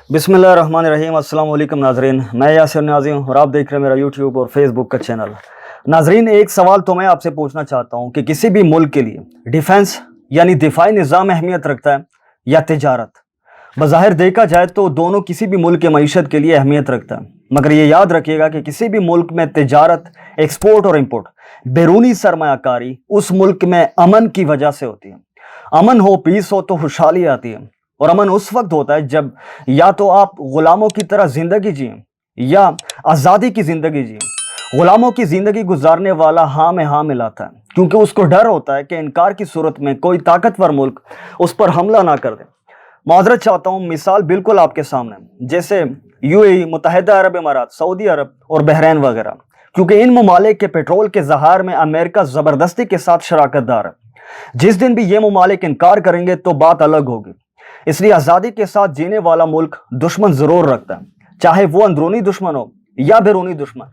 بسم اللہ الرحمن الرحیم۔ السلام علیکم ناظرین، میں یاسر نیازی ہوں اور آپ دیکھ رہے ہیں میرا یوٹیوب اور فیس بک کا چینل۔ ناظرین، ایک سوال تو میں آپ سے پوچھنا چاہتا ہوں کہ کسی بھی ملک کے لیے ڈیفنس یعنی دفاعی نظام اہمیت رکھتا ہے یا تجارت؟ بظاہر دیکھا جائے تو دونوں کسی بھی ملک کے معیشت کے لیے اہمیت رکھتا ہے، مگر یہ یاد رکھیے گا کہ کسی بھی ملک میں تجارت، ایکسپورٹ اور امپورٹ، بیرونی سرمایہ کاری اس ملک میں امن کی وجہ سے ہوتی ہے۔ امن ہو، پیس ہو تو خوشحالی آتی ہے، اور امن اس وقت ہوتا ہے جب یا تو آپ غلاموں کی طرح زندگی جئیں یا آزادی کی زندگی جئیں۔ غلاموں کی زندگی گزارنے والا ہاں میں ہاں ملاتا ہے، کیونکہ اس کو ڈر ہوتا ہے کہ انکار کی صورت میں کوئی طاقتور ملک اس پر حملہ نہ کر دے۔ معذرت چاہتا ہوں، مثال بالکل آپ کے سامنے، جیسے UAE، متحدہ عرب امارات، سعودی عرب اور بحرین وغیرہ، کیونکہ ان ممالک کے پیٹرول کے ذخائر میں امریکہ زبردستی کے ساتھ شراکت دار ہے۔ جس دن بھی یہ ممالک انکار کریں گے تو بات الگ ہوگی۔ اس لیے آزادی کے ساتھ جینے والا ملک دشمن ضرور رکھتا ہے، چاہے وہ اندرونی دشمن ہو یا بیرونی دشمن۔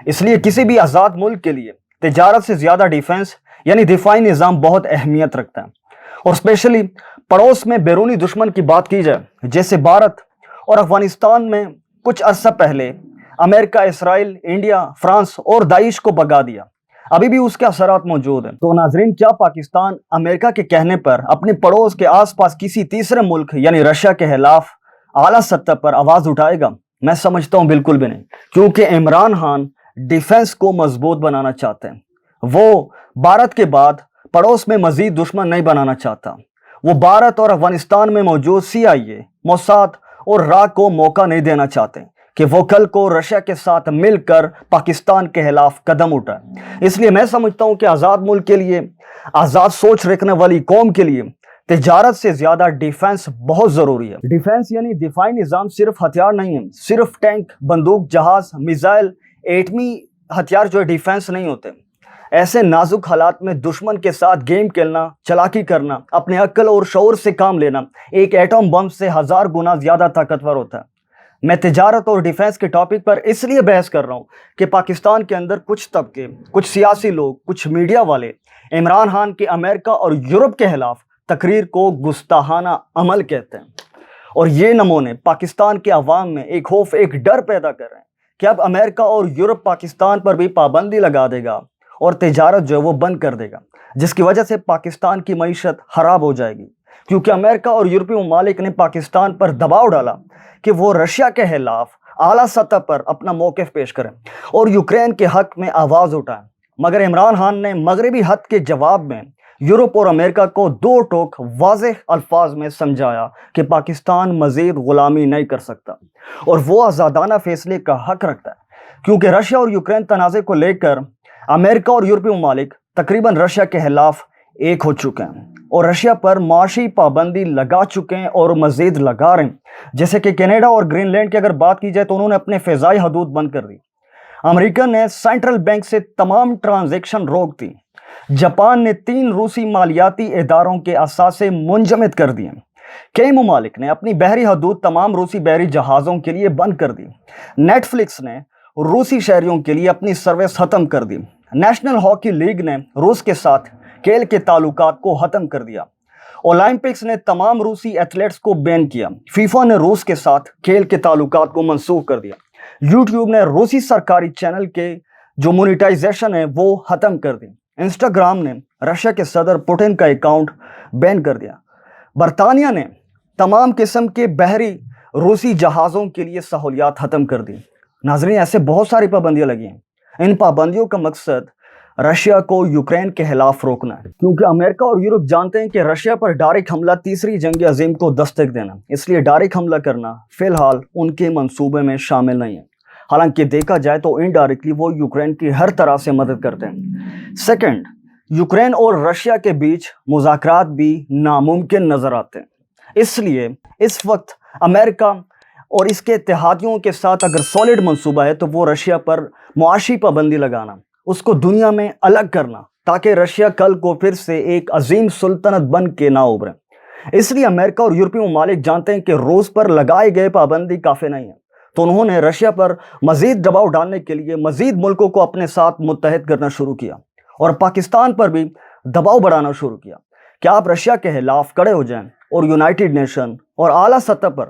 اس لیے کسی بھی آزاد ملک کے لیے تجارت سے زیادہ ڈیفنس یعنی دفاعی نظام بہت اہمیت رکھتا ہے، اور اسپیشلی پڑوس میں بیرونی دشمن کی بات کی جائے، جیسے بھارت اور افغانستان میں کچھ عرصہ پہلے امریکہ، اسرائیل، انڈیا، فرانس اور داعش کو بھگا دیا، ابھی بھی اس کے اثرات موجود ہیں۔ تو ناظرین، کیا پاکستان امریکہ کے کہنے پر اپنے پڑوس کے آس پاس کسی تیسرے ملک یعنی رشیا کے خلاف اعلیٰ سطح پر آواز اٹھائے گا؟ میں سمجھتا ہوں بالکل بھی نہیں، کیونکہ عمران خان ڈیفنس کو مضبوط بنانا چاہتے ہیں۔ وہ بھارت کے بعد پڑوس میں مزید دشمن نہیں بنانا چاہتا۔ وہ بھارت اور افغانستان میں موجود CIA، موساد اور را کو موقع نہیں دینا چاہتے کہ وہ کل کو رشیا کے ساتھ مل کر پاکستان کے خلاف قدم اٹھائے۔ اس لیے میں سمجھتا ہوں کہ آزاد ملک کے لیے، آزاد سوچ رکھنے والی قوم کے لیے تجارت سے زیادہ ڈیفنس بہت ضروری ہے۔ ڈیفنس یعنی دفاعی نظام صرف ہتھیار نہیں ہے، صرف ٹینک، بندوق، جہاز، میزائل، ایٹمی ہتھیار جو ڈیفنس نہیں ہوتے۔ ایسے نازک حالات میں دشمن کے ساتھ گیم کھیلنا، چلاکی کرنا، اپنے عقل اور شعور سے کام لینا ایک ایٹم بم سے 1000 گنا زیادہ طاقتور ہوتا ہے۔ میں تجارت اور ڈیفنس کے ٹاپک پر اس لیے بحث کر رہا ہوں کہ پاکستان کے اندر کچھ طبقے، کچھ سیاسی لوگ، کچھ میڈیا والے عمران خان کے امریکہ اور یورپ کے خلاف تقریر کو گستاخانہ عمل کہتے ہیں، اور یہ نمونے پاکستان کے عوام میں ایک خوف، ایک ڈر پیدا کر رہے ہیں کہ اب امریکہ اور یورپ پاکستان پر بھی پابندی لگا دے گا اور تجارت جو ہے وہ بند کر دے گا، جس کی وجہ سے پاکستان کی معیشت خراب ہو جائے گی، کیونکہ امریکہ اور یورپی ممالک نے پاکستان پر دباؤ ڈالا کہ وہ رشیا کے خلاف اعلیٰ سطح پر اپنا موقف پیش کریں اور یوکرین کے حق میں آواز اٹھائیں۔ مگر عمران خان نے مغربی حد کے جواب میں یورپ اور امریکہ کو دو ٹوک واضح الفاظ میں سمجھایا کہ پاکستان مزید غلامی نہیں کر سکتا اور وہ آزادانہ فیصلے کا حق رکھتا ہے، کیونکہ رشیا اور یوکرین تنازع کو لے کر امریکہ اور یورپی ممالک تقریباً رشیا کے خلاف ایک ہو چکے ہیں اور رشیا پر معاشی پابندی لگا چکے ہیں اور مزید لگا رہے ہیں۔ جیسے کہ کینیڈا اور گرین لینڈ کی اگر بات کی جائے تو انہوں نے اپنے فضائی حدود بند کر دی۔ امریکہ نے سینٹرل بینک سے تمام ٹرانزیکشن روک دی۔ جاپان نے 3 روسی مالیاتی اداروں کے اثاثے منجمد کر دیے۔ کئی ممالک نے اپنی بحری حدود تمام روسی بحری جہازوں کے لیے بند کر دی۔ نیٹ فلکس نے روسی شہریوں کے لیے اپنی سروس ختم کر دی۔ نیشنل ہاکی لیگ نے روس کے ساتھ کھیل کے تعلقات کو ختم کر دیا۔ اولمپکس نے تمام روسی ایتھلیٹس کو بین کیا۔ فیفا نے روس کے ساتھ کھیل کے تعلقات کو منسوخ کر دیا۔ یوٹیوب نے روسی سرکاری چینل کے جو مونیٹائزیشن ہے وہ ختم کر دی۔ انسٹاگرام نے رشیا کے صدر پوٹن کا اکاؤنٹ بین کر دیا۔ برطانیہ نے تمام قسم کے بحری روسی جہازوں کے لیے سہولیات ختم کر دی۔ ناظرین، ایسے بہت ساری پابندیاں لگی ہیں۔ ان پابندیوں کا مقصد رشیا کو یوکرین کے خلاف روکنا ہے، کیونکہ امریکہ اور یورپ جانتے ہیں کہ رشیا پر ڈائریکٹ حملہ تیسری جنگ عظیم کو دستک دینا، اس لیے ڈائریکٹ حملہ کرنا فی الحال ان کے منصوبے میں شامل نہیں ہے۔ حالانکہ دیکھا جائے تو انڈائریکٹلی وہ یوکرین کی ہر طرح سے مدد کرتے ہیں۔ سیکنڈ، یوکرین اور رشیا کے بیچ مذاکرات بھی ناممکن نظر آتے ہیں۔ اس لیے اس وقت امریکہ اور اس کے اتحادیوں کے ساتھ اگر سالڈ منصوبہ ہے تو وہ رشیا پر معاشی پابندی لگانا، اس کو دنیا میں الگ کرنا، تاکہ رشیا کل کو پھر سے ایک عظیم سلطنت بن کے نہ ابھرے۔ اس لیے امریکہ اور یورپی ممالک جانتے ہیں کہ روس پر لگائے گئے پابندی کافی نہیں ہے، تو انہوں نے رشیا پر مزید دباؤ ڈالنے کے لیے مزید ملکوں کو اپنے ساتھ متحد کرنا شروع کیا اور پاکستان پر بھی دباؤ بڑھانا شروع کیا کہ آپ رشیا کے خلاف کھڑے ہو جائیں اور یونائٹڈ نیشن اور اعلیٰ سطح پر